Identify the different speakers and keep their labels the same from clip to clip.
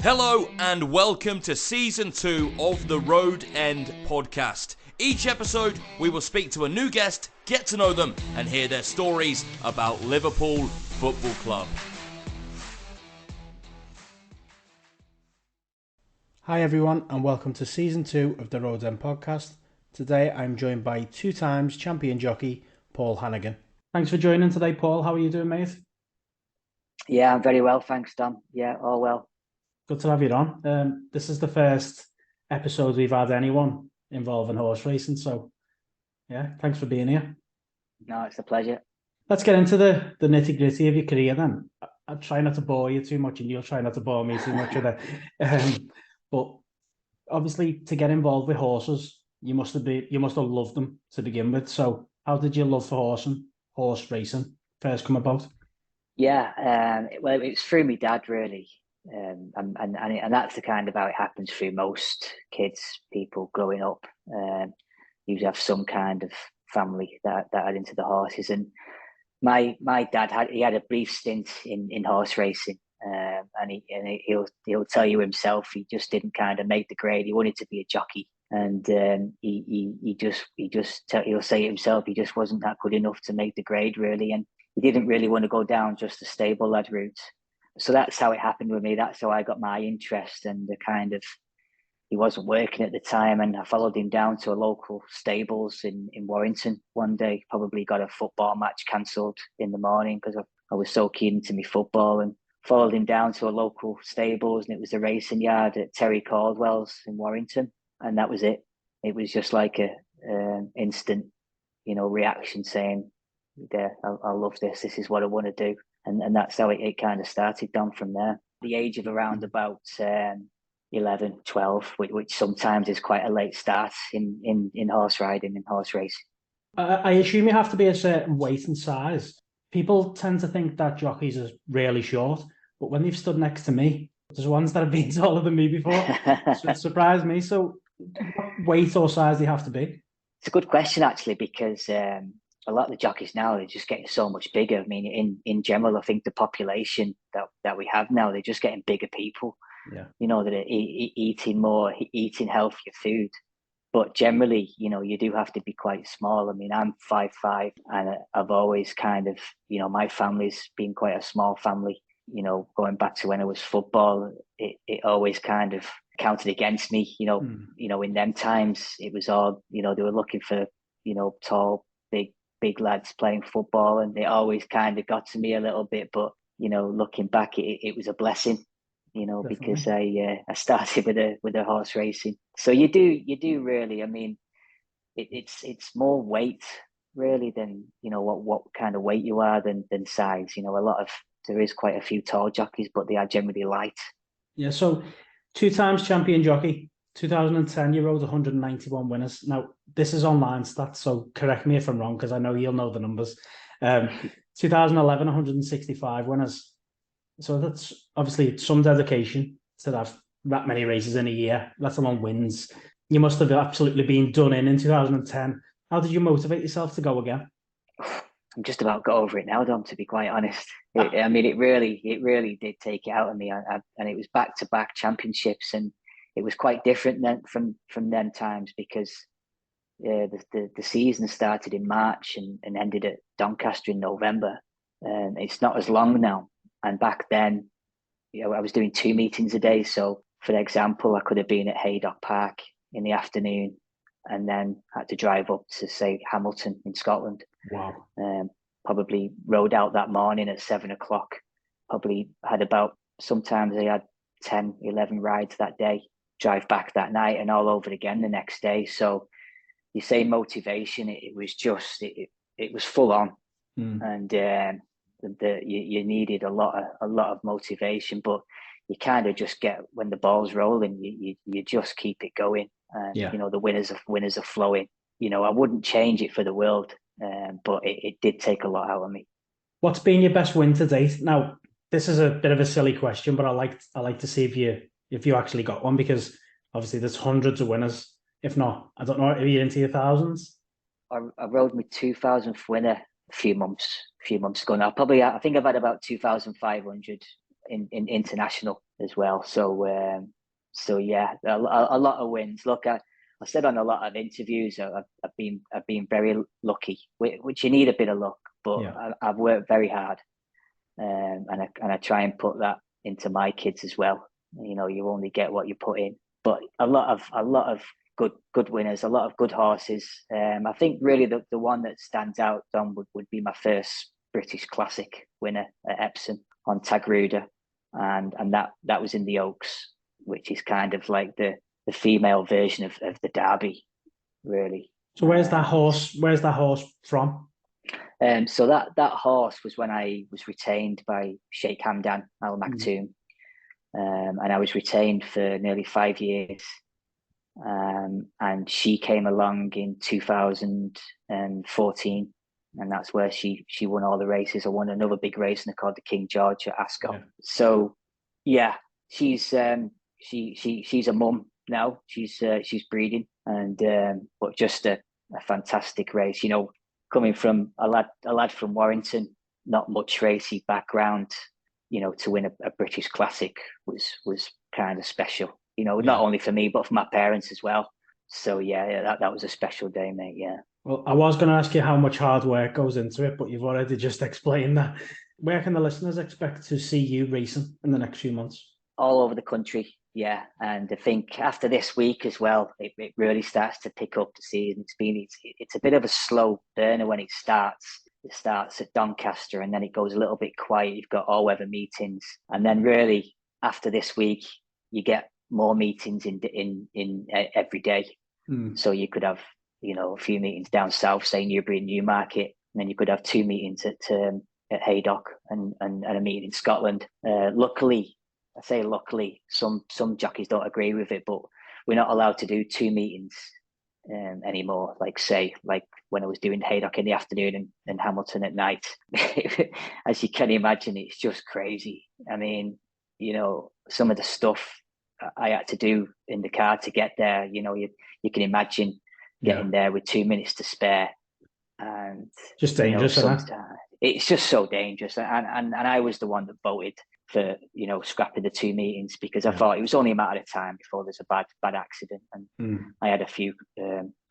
Speaker 1: Hello and welcome to Season 2 of the Road End podcast. Each episode we will speak to a new guest, get to know them and hear their stories about Liverpool Football Club.
Speaker 2: Hi everyone and welcome to Season 2 of the Road End podcast. Today I'm joined by 2 times Champion Jockey Paul Hanagan. Thanks for joining today, Paul. How are you doing, mate?
Speaker 3: Yeah, I'm very well, thanks, Dom. Yeah, all well.
Speaker 2: Good to have you on. This is the first episode we've had anyone involving horse racing, so yeah, thanks for being here.
Speaker 3: No, it's a pleasure.
Speaker 2: Let's get into the nitty-gritty of your career then. I'll try not to bore you too much and you'll try not to bore me too much with it. But obviously to get involved with horses, you must have loved them to begin with. So how did your love for horse racing first come about?
Speaker 3: Yeah, well, it was through my dad, really. And that's the kind of how it happens through most kids, people growing up. Usually have some kind of family that are into the horses. And my dad had a brief stint in horse racing, and he'll tell you himself he just didn't kind of make the grade. He wanted to be a jockey, and he'll say it himself. He just wasn't that good enough to make the grade, really, and he didn't really want to go down just the stable lad route. So that's how it happened with me. That's how I got my interest, and he wasn't working at the time, and I followed him down to a local stables in Warrington one day. Probably got a football match cancelled in the morning because I was so keen into my football, and followed him down to a local stables, and it was a racing yard at Terry Caldwell's in Warrington, and that was it. It was just like a instant, reaction saying, "Yeah, I love this. This is what I want to do." And that's how it kind of started down from there. The age of around about 11, 12, which sometimes is quite a late start in horse riding and horse racing.
Speaker 2: I assume you have to be a certain weight and size. People tend to think that jockeys are really short, but when they've stood next to me, there's ones that have been taller than me before. So it surprised me. So what weight or size do you have to be?
Speaker 3: It's a good question, actually, because a lot of the jockeys now, they're just getting so much bigger. I mean, in general, I think the population that we have now, they're just getting bigger people.
Speaker 2: Yeah.
Speaker 3: That are eating more, eating healthier food. But generally, you do have to be quite small. I mean, I'm 5'5", and I've always kind of, my family's been quite a small family. Going back to when I was football, it always kind of counted against me. In them times, it was all, they were looking for, tall, big lads playing football, and it always kind of got to me a little bit. But looking back, it was a blessing.
Speaker 2: Definitely.
Speaker 3: Because I started with a horse racing. So you do really. I mean, it's more weight really than what kind of weight you are than size. There is quite a few tall jockeys, but they are generally light.
Speaker 2: Yeah. So 2 times champion jockey. 2010, you rode 191 winners. Now, this is online stats, so correct me if I'm wrong, because I know you'll know the numbers. 2011, 165 winners. So that's obviously some dedication to have that many races in a year, let alone wins. You must have absolutely been done in 2010. How did you motivate yourself to go again?
Speaker 3: I'm just about got over it now, Dom, to be quite honest. It really did take it out of me. And it was back-to-back championships, and it was quite different then from them times, because the season started in March and ended at Doncaster in November. It's not as long now. And back then, I was doing 2 meetings a day. So, for example, I could have been at Haydock Park in the afternoon and then had to drive up to, say, Hamilton in Scotland.
Speaker 2: Wow.
Speaker 3: Probably rode out that morning at 7 o'clock. Probably had sometimes I had 10, 11 rides that day, drive back that night and all over again the next day. So you say motivation, it was just, it was full on. And you needed a lot of motivation, but you kind of just get, when the ball's rolling, you just keep it going, and the winners are flowing. I wouldn't change it for the world, but it did take a lot out of me.
Speaker 2: What's been your best win to date? Now, this is a bit of a silly question, but I like to see if you actually got one, because obviously there's hundreds of winners. If not, I don't know, are you into your thousands?
Speaker 3: I rode my 2000th winner a few months ago now. I think I've had about 2,500 in international as well. So yeah, a lot of wins. Look, I said on a lot of interviews, I've been very lucky, which you need a bit of luck, but
Speaker 2: Yeah.
Speaker 3: I've worked very hard, and I try and put that into my kids as well. You know, you only get what you put in, but a lot of good winners, a lot of good horses. I think really the one that stands out, Don, would be my first British Classic winner at Epsom on Tagruda, and that was in the Oaks, which is kind of like the female version of the Derby, really.
Speaker 2: So where's that horse? Where's that horse from?
Speaker 3: So that horse was when I was retained by Sheikh Hamdan Al Maktoum, and I was retained for nearly 5 years. And she came along in 2014, and that's where she won all the races. I won another big race called the King George at Ascot.
Speaker 2: Yeah.
Speaker 3: So yeah, she's a mum now. She's breeding, and but just a fantastic race. You know, coming from a lad from Warrington, not much racing background, you know, to win a British Classic was kind of special. You know, not only for me, but for my parents as well. So yeah, that was a special day, mate. Yeah.
Speaker 2: Well, I was going to ask you how much hard work goes into it, but you've already just explained that. Where can the listeners expect to see you racing in the next few months?
Speaker 3: All over the country, yeah. And I think after this week as well, it really starts to pick up the season. It's a bit of a slow burner when it starts. It starts at Doncaster and then it goes a little bit quiet. You've got all weather meetings, and then really after this week, you get more meetings in every day. So you could have, you know, a few meetings down south, say Newbury and Newmarket, and then you could have 2 meetings at Haydock and a meeting in Scotland. Luckily, some jockeys don't agree with it, but we're not allowed to do 2 meetings anymore. Like when I was doing Haydock in the afternoon and Hamilton at night. As you can imagine, it's just crazy. I mean, you know, some of the stuff I had to do in the car to get there, you know, you can imagine getting there with 2 minutes to spare, and
Speaker 2: just dangerous,
Speaker 3: you know, it's just so dangerous. And I was the one that voted for, you know, scrapping the 2 meetings because I thought it was only a matter of time before there's a bad accident, and I had a few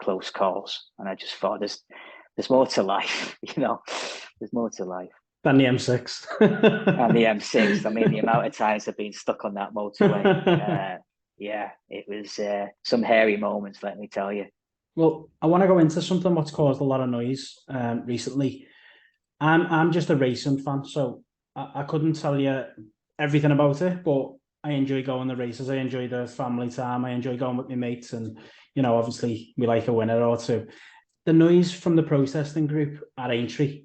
Speaker 3: close calls, and I just thought there's more to life, you know, there's more to life.
Speaker 2: Than the M6.
Speaker 3: And the M6. I mean, the amount of times I've been stuck on that motorway. Yeah, it was some hairy moments, let me tell you.
Speaker 2: Well, I want to go into something what's caused a lot of noise recently. I'm just a racing fan, so I couldn't tell you everything about it, but I enjoy going to races. I enjoy the family time. I enjoy going with my mates, and, you know, obviously we like a winner or two. The noise from the protesting group at Aintree,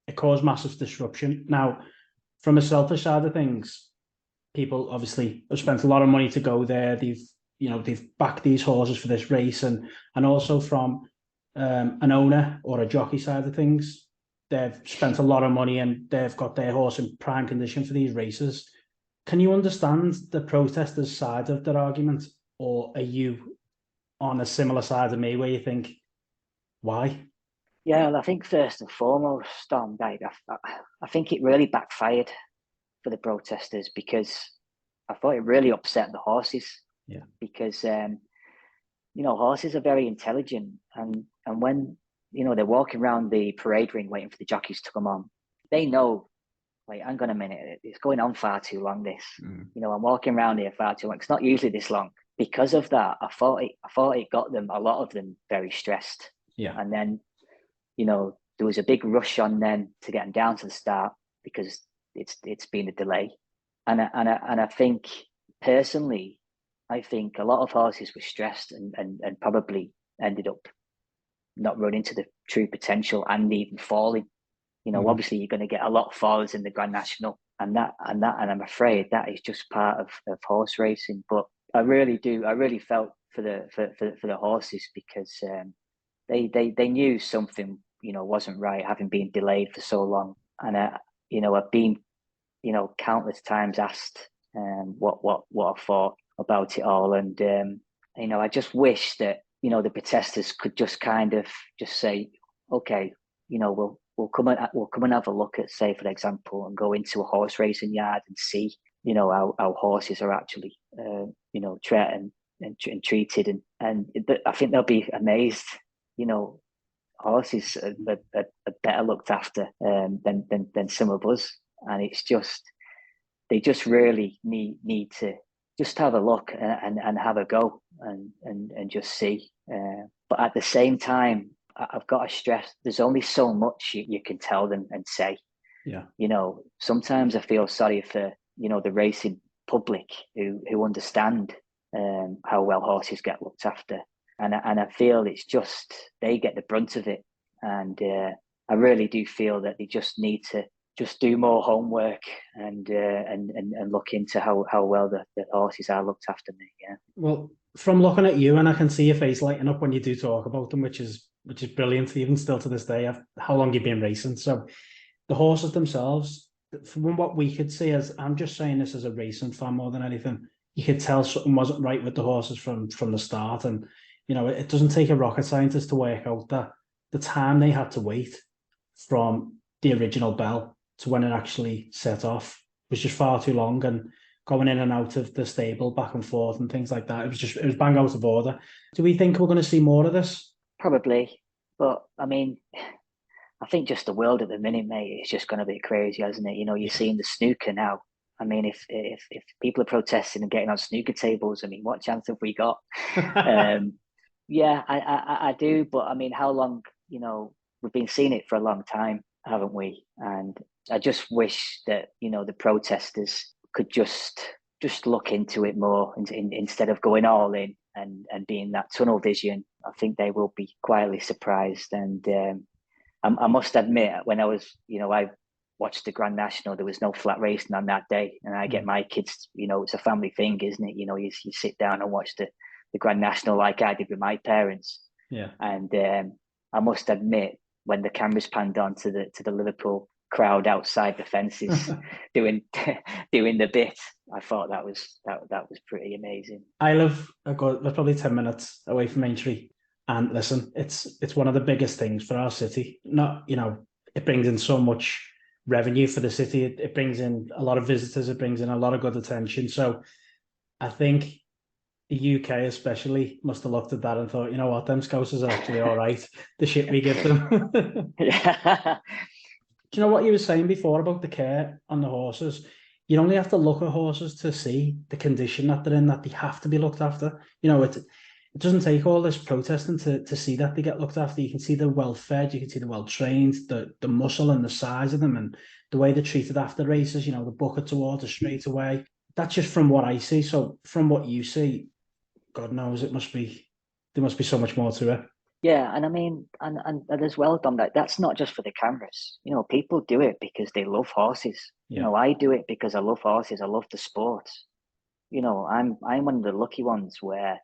Speaker 2: it caused massive disruption. Now, from a selfish side of things, people obviously have spent a lot of money to go there. They've backed these horses for this race, and also from an owner or a jockey side of things, they've spent a lot of money and they've got their horse in prime condition for these races. Can you understand the protesters' side of their argument, or are you on a similar side of me where you think, why?
Speaker 3: Yeah, well, I think first and foremost, Dom, I think it really backfired for the protesters because I thought it really upset the horses.
Speaker 2: Yeah.
Speaker 3: Because you know, horses are very intelligent, and when, you know, they're walking around the parade ring waiting for the jockeys to come on, they know, like, hang on a minute, it's going on far too long. This, you know, I'm walking around here far too long. It's not usually this long. Because of that, I thought it got them, a lot of them, very stressed.
Speaker 2: Yeah.
Speaker 3: And then, you know, there was a big rush on them to get them down to the start because it's been a delay, and I think personally, I think a lot of horses were stressed and probably ended up not running to the true potential and even falling. You know, obviously you're going to get a lot of fallers in the Grand National, and I'm afraid that is just part of horse racing. But I really felt for the horses because they knew something, you know, wasn't right, having been delayed for so long. And you know, I've been, you know, countless times asked what I thought about it all, and you know, I just wish that, you know, the protesters could just kind of just say, okay, you know, we'll come and have a look at, say, for example, and go into a horse racing yard and see how horses are actually, treated and treated, and I think they'll be amazed. Horses are better looked after than some of us, and it's just they just really need to just have a look and have a go and just see. But at the same time, I've got to stress there's only so much you can tell them and say.
Speaker 2: Yeah.
Speaker 3: Sometimes I feel sorry for the racing public who understand how well horses get looked after, and I feel it's just they get the brunt of it, and I really do feel that they just need to just do more homework and look into how well the horses are looked after. Me, yeah.
Speaker 2: Well, from looking at you, and I can see your face lighting up when you do talk about them, which is brilliant. Even still to this day, how long you've been racing. So the horses themselves, from what we could see, as I'm just saying this as a racing fan more than anything, you could tell something wasn't right with the horses from the start. And it doesn't take a rocket scientist to work out that the time they had to wait from the original bell to when it actually set off was just far too long, and going in and out of the stable back and forth and things like that. It was bang out of order. Do we think we're going to see more of this?
Speaker 3: Probably, but I mean, I think just the world at the minute, mate, it's just gone a bit crazy, hasn't it? You're seeing the snooker now. I mean, if people are protesting and getting on snooker tables, I mean, what chance have we got? Yeah, I do, but I mean, how long? We've been seeing it for a long time, haven't we? And I just wish that the protesters could just look into it more instead of going all in and being that tunnel vision. I think they will be quietly surprised. And I must admit, when I was, I watched the Grand National, there was no flat racing on that day, and I get my kids. It's a family thing, isn't it? You sit down and watch the Grand National like I did with my parents.
Speaker 2: Yeah.
Speaker 3: And I must admit, when the cameras panned on to the Liverpool crowd outside the fences doing the bit, I thought that was pretty amazing.
Speaker 2: I live probably 10 minutes away from Aintree, and listen, it's one of the biggest things for our city. Not it brings in so much revenue for the city. It brings in a lot of visitors. It brings in a lot of good attention. So I think the UK especially must have looked at that and thought, you know what, them Scousers are actually all right. The shit we give them.
Speaker 3: Yeah.
Speaker 2: Do you know what you were saying before about the care on the horses? You only have to look at horses to see the condition that they're in, that they have to be looked after. It doesn't take all this protesting to see that they get looked after. You can see they're well fed, you can see they're well trained, the muscle and the size of them, and the way they're treated after races, the bucket to water straight away. That's just from what I see. So from what you see, God knows there must be so much more to it.
Speaker 3: Yeah, and I mean, and as well, Dom, that's not just for the cameras. People do it because they love horses.
Speaker 2: Yeah.
Speaker 3: I do it because I love horses. I love the sport. I'm one of the lucky ones where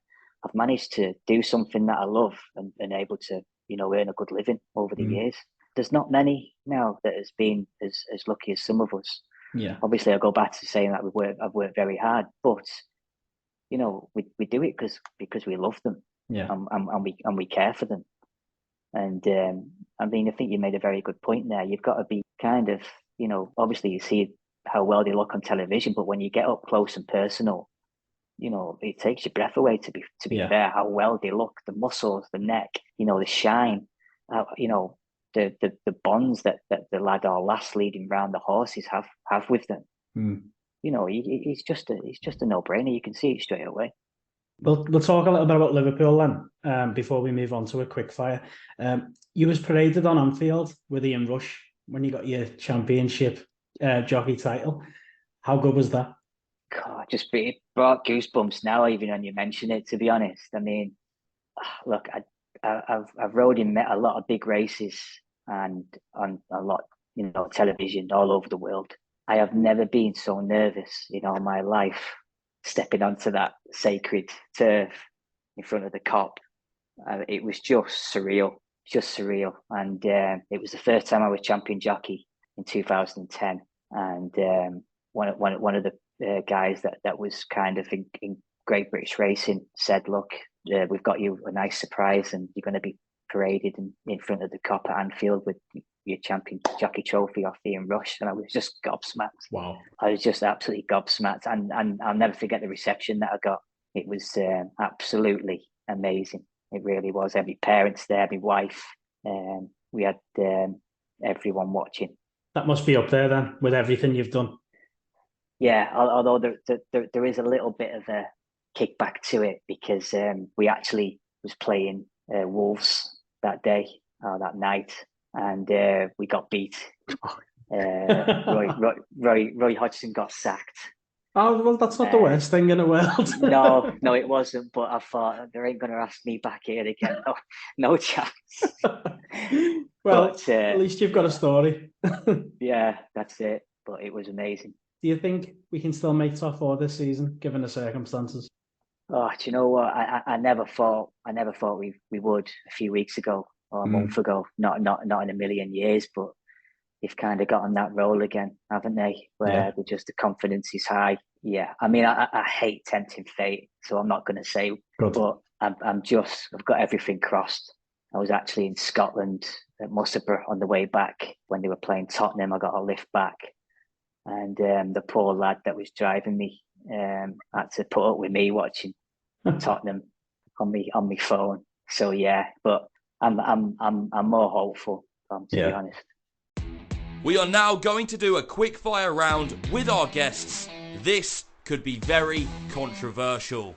Speaker 3: I've managed to do something that I love and been able to, earn a good living over the years. There's not many now that has been as lucky as some of us.
Speaker 2: Yeah.
Speaker 3: Obviously, I go back to saying that I've worked very hard, but we do it because we love them.
Speaker 2: Yeah.
Speaker 3: And we care for them. And I mean, I think you made a very good point there. You've got to be kind of, obviously you see how well they look on television, but when you get up close and personal, it takes your breath away to be fair, how well they look, the muscles, the neck, the shine, the bonds that the lad or lass leading round the horses have with them. It's just a no-brainer. You can see it straight away.
Speaker 2: We'll talk a little bit about Liverpool then, before we move on to a quick fire. You was paraded on Anfield with Ian Rush when you got your championship jockey title. How good was that?
Speaker 3: God, it brought goosebumps now, even when you mention it, to be honest. I mean, look, I've rode in a lot of big races and on a lot, television all over the world. I have never been so nervous in all my life, stepping onto that sacred turf in front of the cop. It was just surreal. And it was the first time I was champion jockey in 2010. And one of the guys that was kind of in Great British Racing said, look, we've got you a nice surprise and you're going to be paraded in front of the cop at Anfield with your Champion Jockey trophy off Ian Rush, and I was just gobsmacked.
Speaker 2: Wow.
Speaker 3: I was just absolutely gobsmacked, and I'll never forget the reception that I got. It was absolutely amazing. It really was. Every parents there, my wife, we had everyone watching.
Speaker 2: That must be up there then with everything you've done.
Speaker 3: Yeah, although there is a little bit of a kickback to it because we actually was playing Wolves that day, that night, and we got beat. Roy Hodgson got sacked.
Speaker 2: Oh, well, that's not the worst thing in the world.
Speaker 3: No, it wasn't. But I thought they ain't going to ask me back here again. No chance.
Speaker 2: Well, at least you've got a story.
Speaker 3: Yeah, that's it. But it was amazing.
Speaker 2: Do you think we can still make top four this season, given the circumstances?
Speaker 3: Oh, do you know what? I never thought we would a few weeks ago or a month ago. Not in a million years. But they've kind of got on that roll again, haven't they? Where the confidence is high. Yeah, I mean, I hate tempting fate, so I'm not going to say.
Speaker 2: Good.
Speaker 3: But I've got everything crossed. I was actually in Scotland at Musselburgh on the way back when they were playing Tottenham. I got a lift back, and the poor lad that was driving me had to put up with me watching Tottenham on my phone. So yeah, but I'm more hopeful, to be honest.
Speaker 1: We are now going to do a quick fire round with our guests. This could be very controversial.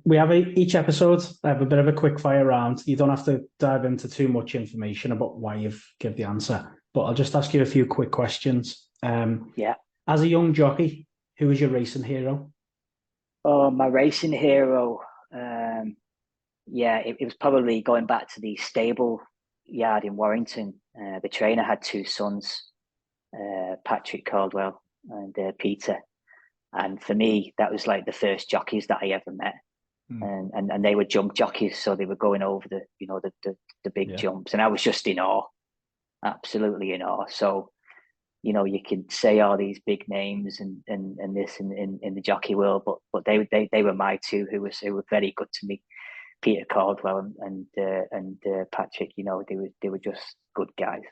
Speaker 2: We have each episode. I have a bit of a quick fire round. You don't have to dive into too much information about why you've given the answer, but I'll just ask you a few quick questions. As a young jockey, who was your racing hero?
Speaker 3: Oh, my racing hero. It was probably going back to the stable yard in Warrington. The trainer had two sons, Patrick Caldwell and Peter. And for me, that was like the first jockeys that I ever met. And they were jump jockeys, so they were going over the big jumps, and I was just in awe, absolutely in awe. So, you can say all these big names and this in the jockey world, but they were my two who were very good to me. Peter Caldwell and Patrick, they were just good guys.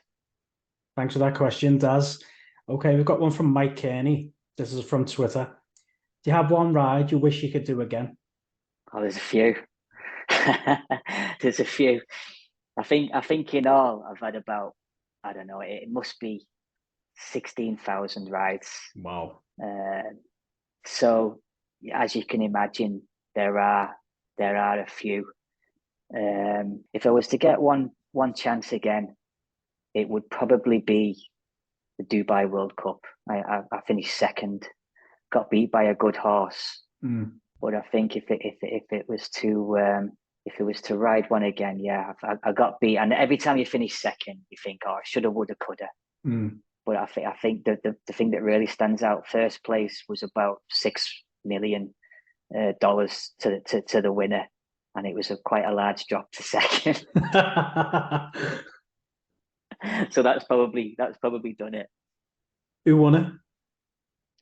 Speaker 2: Thanks for that question, Daz. Okay, we've got one from Mike Kearney. This is from Twitter. Do you have one ride you wish you could do again?
Speaker 3: Oh, there's a few. There's a few. I think in all I've had about, I don't know, it must be 16,000 rides.
Speaker 2: Wow.
Speaker 3: So as you can imagine, there are a few. If I was to get one chance again, it would probably be the Dubai World Cup. I finished second, got beat by a good horse. But I think if it was to ride one again, I got beat. And every time you finish second, you think, oh, I shoulda, woulda, coulda. But I think the thing that really stands out, first place was about $6 million to the winner, and it was quite a large drop to second. So that's probably done it.
Speaker 2: Who won it?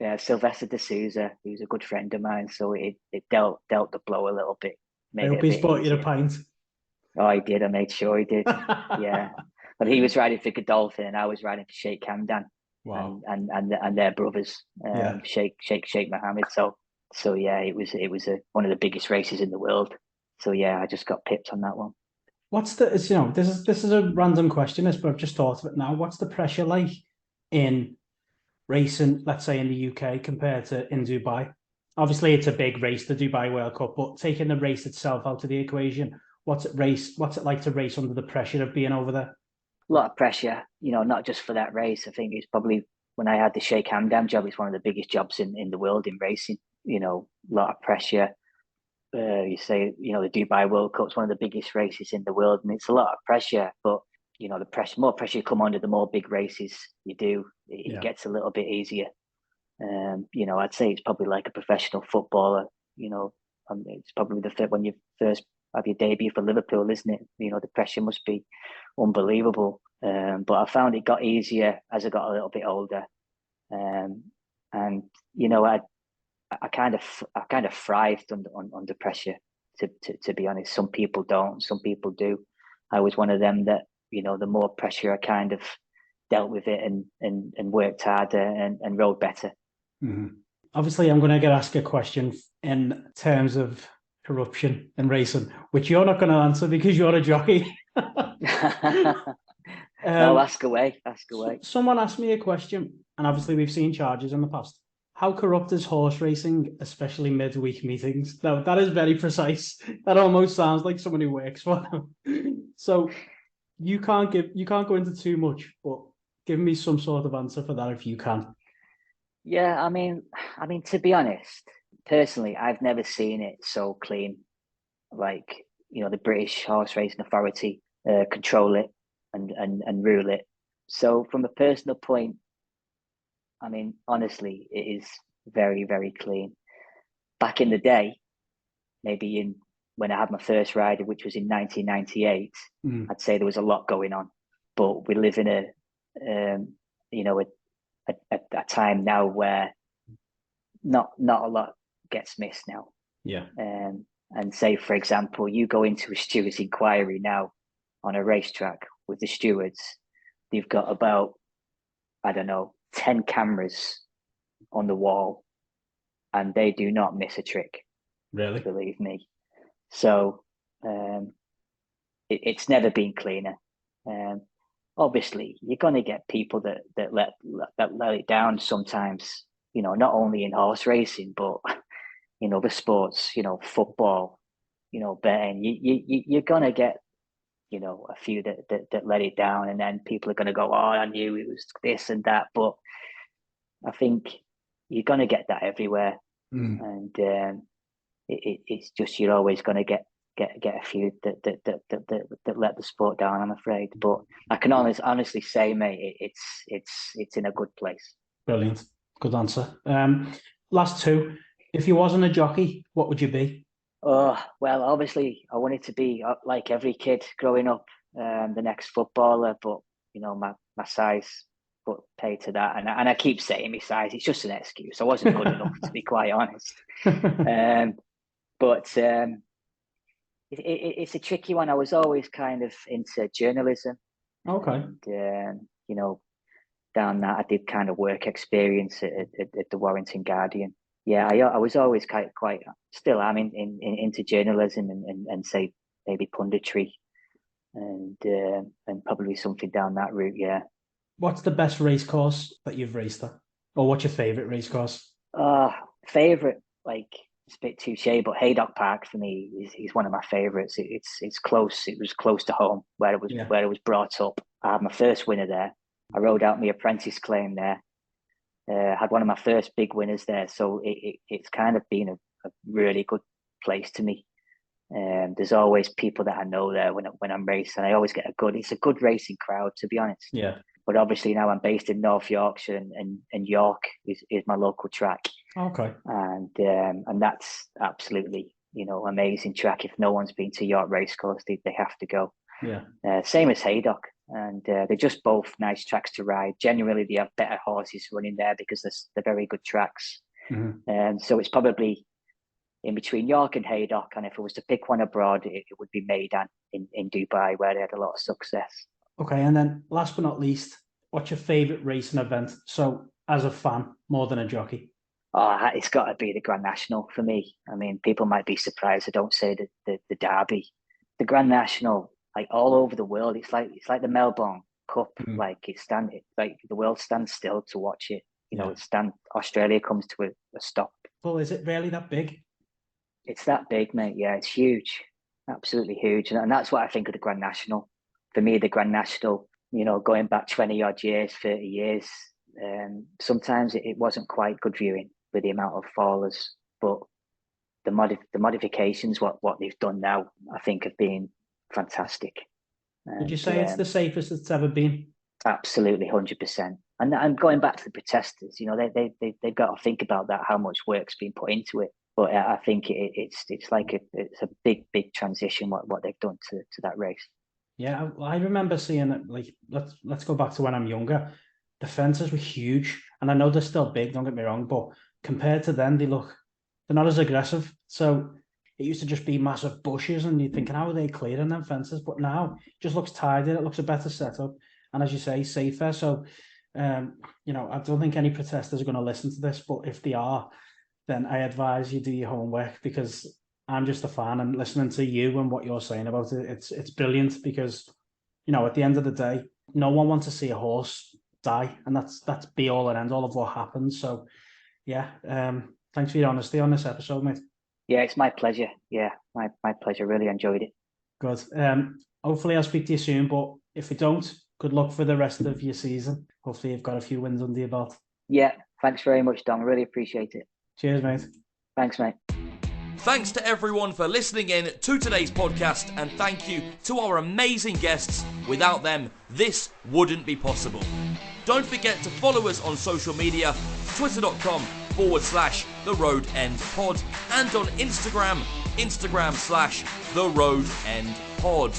Speaker 3: Yeah, Sylvester de Souza, who's a good friend of mine. So it dealt the blow a little bit.
Speaker 2: I hope he's bought you a pint.
Speaker 3: Oh, he did. I made sure he did. Yeah, but he was riding for Godolphin, and I was riding for Sheikh Hamdan.
Speaker 2: Wow.
Speaker 3: And their brothers, Sheikh Mohammed. So yeah, it was one of the biggest races in the world. So yeah, I just got pipped on that one.
Speaker 2: What's this is a random question, but I've just thought of it now. What's the pressure like in racing, let's say in the UK compared to in Dubai? Obviously, it's a big race, the Dubai World Cup, but taking the race itself out of the equation, what's it like to race under the pressure of being over there?
Speaker 3: A lot of pressure, not just for that race. I think it's probably when I had the Sheikh Hamdan job, it's one of the biggest jobs in the world in racing. A lot of pressure. You say, the Dubai World Cup is one of the biggest races in the world, and it's a lot of pressure. But more pressure you come under, the more big races you do. It gets a little bit easier. I'd say it's probably like a professional footballer. It's probably when you first have your debut for Liverpool, isn't it? The pressure must be unbelievable. But I found it got easier as I got a little bit older. I kind of thrived under pressure. To be honest, some people don't, some people do. I was one of them that, the more pressure, I kind of dealt with it and worked harder and rode better.
Speaker 2: Mm-hmm. Obviously, I'm going to ask a question in terms of corruption in racing, which you're not going to answer because you're a jockey.
Speaker 3: No, ask away.
Speaker 2: Someone asked me a question, and obviously we've seen charges in the past. How corrupt is horse racing, especially midweek meetings? Now, that is very precise. That almost sounds like someone who works for them. So you can't go into too much, but give me some sort of answer for that if you can.
Speaker 3: Yeah, I mean, to be honest, personally, I've never seen it so clean. Like, the British Horse Racing Authority control it and rule it. So from a personal point, I mean, honestly, it is very, very clean. Back in the day, maybe when I had my first rider, which was in 1998, I'd say there was a lot going on. But we live in a time now where not a lot gets missed now.
Speaker 2: Yeah.
Speaker 3: And say, for example, you go into a steward's inquiry now on a racetrack with the stewards, they've got about, I don't know, 10 cameras on the wall, and they do not miss a trick.
Speaker 2: Really?
Speaker 3: Believe me. So it's never been cleaner. Obviously, you're going to get people that let it down sometimes, not only in horse racing, but in other sports, football, betting. You're going to get, a few that let it down, and then people are going to go, oh, I knew it was this and that. But I think you're going to get that everywhere. And it's just, you're always going to get a few that let the sport down, I'm afraid. But I can honestly say, mate, it's in a good place.
Speaker 2: Brilliant. Good answer. Last two. If you wasn't a jockey, what would you be?
Speaker 3: Oh, well, obviously, I wanted to be like every kid growing up, the next footballer. But my size put pay to that, and I keep saying my size. It's just an excuse. I wasn't good enough, to be quite honest. But it's a tricky one. I was always kind of into journalism.
Speaker 2: Okay.
Speaker 3: And, down that, I did kind of work experience at the Warrington Guardian. Yeah, I was always quite still I'm into journalism and say maybe punditry and probably something down that route. Yeah.
Speaker 2: What's the best race course that you've raced at, or what's your favorite race course?
Speaker 3: Favorite, like, it's a bit touche, but Haydock Park for me is one of my favorites. It's close. It was close to home where it was brought up. I had my first winner there. I rode out my apprentice claim there. Had one of my first big winners there, so it's kind of been a really good place to me. There's always people that I know there when I'm racing. I always get it's a good racing crowd, to be honest.
Speaker 2: Yeah.
Speaker 3: But obviously now I'm based in North Yorkshire, and York is my local track.
Speaker 2: Okay.
Speaker 3: And that's absolutely amazing track. If no one's been to York Racecourse, they have to go.
Speaker 2: Yeah.
Speaker 3: Same as Haydock. And they're just both nice tracks to ride. Generally, they have better horses running there because they're very good tracks. And so it's probably in between York and Haydock. And if I was to pick one abroad, it would be Meydan in Dubai, where they had a lot of success.
Speaker 2: Okay, and then last but not least, what's your favourite racing event? So as a fan, more than a jockey.
Speaker 3: Oh, it's got to be the Grand National for me. I mean, people might be surprised I don't say the Derby. The Grand National, like all over the world, it's like the Melbourne Cup. Like like the world stands still to watch it. Australia comes to a stop.
Speaker 2: Well, is it really that big?
Speaker 3: It's that big, mate. Yeah, it's huge, absolutely huge, and that's what I think of the Grand National. For me, the Grand National, going back 20 odd years, 30 years, sometimes it wasn't quite good viewing with the amount of fallers, but the modifications, what they've done now, I think have been fantastic.
Speaker 2: Would you say it's the safest it's ever been?
Speaker 3: Absolutely, 100%. And going back to the protesters, they've got to think about that, how much work's been put into it. But I think it's a big transition what they've done to that race.
Speaker 2: Yeah, I remember seeing it. Like, let's go back to when I'm younger. The fences were huge, and I know they're still big. Don't get me wrong, but compared to then, they're not as aggressive. So it used to just be massive bushes, and you're thinking, how are they clearing them fences? But now it just looks tidier. It looks a better setup, and as you say, safer. So, you know, I don't think any protesters are going to listen to this, but if they are, then I advise you do your homework, because I'm just a fan, and listening to you and what you're saying about it, it's brilliant, because, you know, at the end of the day, no one wants to see a horse die, and that's be all and end all of what happens. So, yeah, thanks for your honesty on this episode, mate.
Speaker 3: Yeah, it's my pleasure. Yeah, my pleasure. Really enjoyed it.
Speaker 2: Good. Hopefully I'll speak to you soon, but if we don't, good luck for the rest of your season. Hopefully you've got a few wins under your belt.
Speaker 3: Yeah, thanks very much, Dom. Really appreciate it.
Speaker 2: Cheers, mate.
Speaker 3: Thanks, mate.
Speaker 1: Thanks to everyone for listening in to today's podcast, and thank you to our amazing guests. Without them, this wouldn't be possible. Don't forget to follow us on social media, twitter.com/The Road End Pod, and on Instagram, Instagram/The Road End Pod.